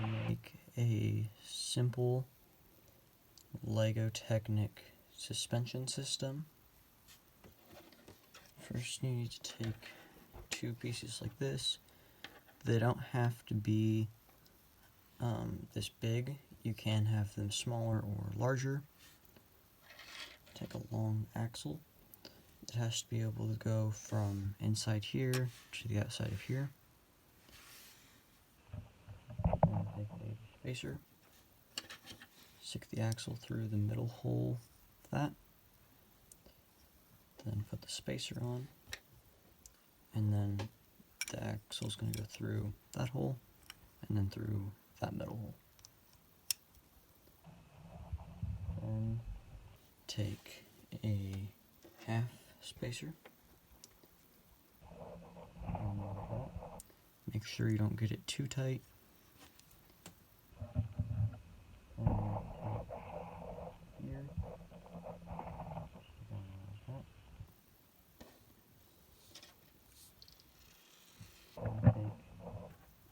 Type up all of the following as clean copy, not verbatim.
Make a simple Lego Technic suspension system. First you need to take two pieces like this. They don't have to be this big. You can have them smaller or larger. Take a long axle. It has to be able to go from inside here to the outside of here. And take a spacer. Stick the axle through the middle hole of that. Then put the spacer on. And then the axle is going to go through that hole and then through that middle hole. Then take a half spacer. Make sure you don't get it too tight.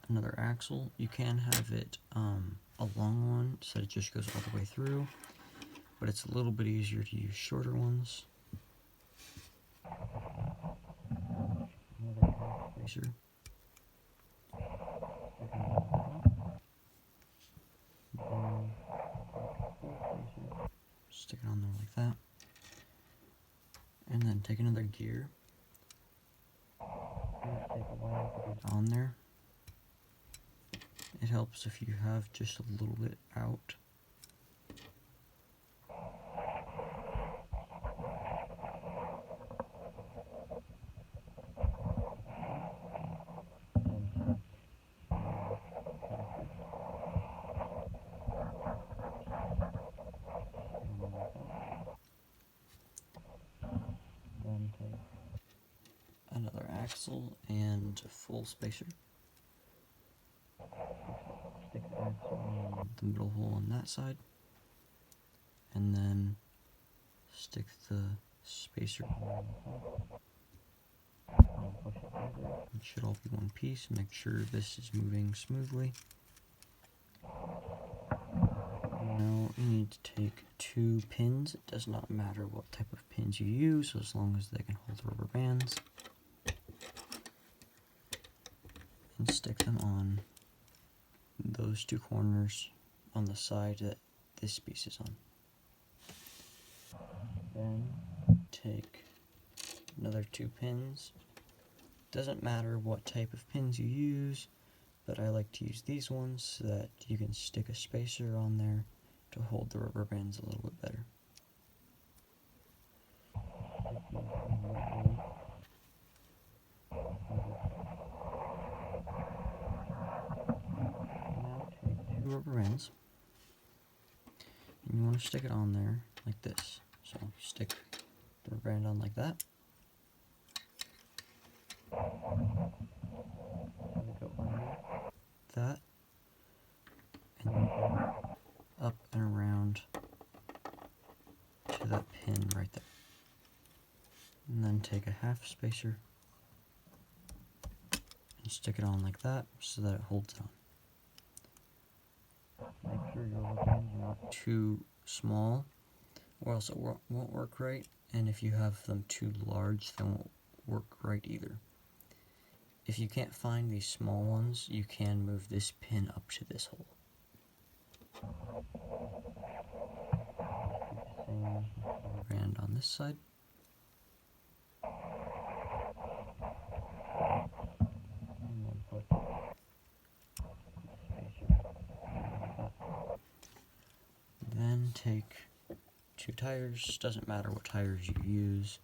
Another axle. You can have it a long one so that it just goes all the way through, but it's a little bit easier to use shorter ones. Another half spacer. Stick it on there like that. And then take another gear. Take a while to get on there. It helps if you have just a little bit out. Then take another axle and a full spacer. Stick the axle in the middle hole on that side, and then stick the spacer on the top. Push it together. It should all be one piece. Make sure this is moving smoothly. Now you need to take two pins. It does not matter what type of pins you use, as long as they can hold rubber bands. And stick them on those two corners on the side that this piece is on. Then take another two pins. Doesn't matter what type of pins you use, but I like to use these ones so that you can stick a spacer on there to hold the rubber bands a little bit better. Now take two rubber bands, and you want to stick it on there like this. So you stick the rubber band on like that. Go under that, and then up and around to that pin right there. And then take a half spacer and stick it on like that so that it holds on. Make sure your rubber bands are not too small, or else it won't work right, and if you have them too large, they won't work right either. If you can't find these small ones, you can move this pin up to this hole. Same band on this side. And then put then take two tires. Doesn't matter what tires you use.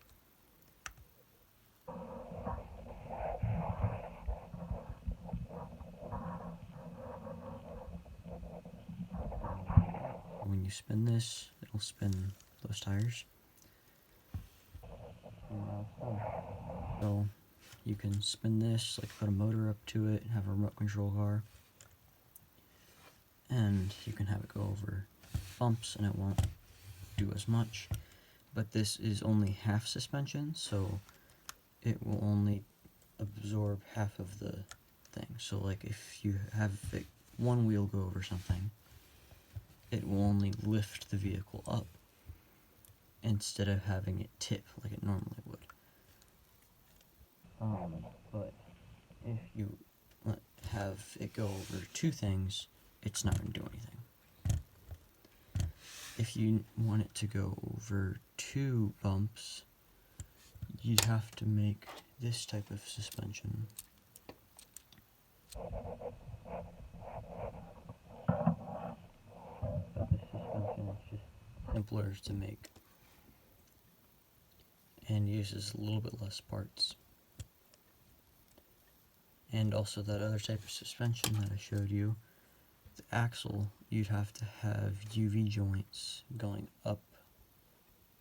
When you spin this, it'll spin those tires. So you can spin this, like put a motor up to it, and have a remote control car. And you can have it go over bumps and it won't do as much. But this is only half suspension, so it will only absorb half of the thing. So like if you have it one wheel go over something, it will only lift the vehicle up instead of having it tip like it normally would. But if you have it go over two things, it's not going to do anything. If you want it to go over two bumps, you'd have to make this type of suspension. But this suspension is just simpler to make and uses a little bit less parts. And also that other type of suspension that I showed you, the axle, you'd have to have UV joints going up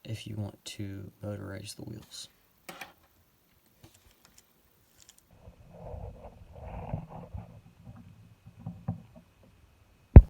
if you want to motorize the wheels.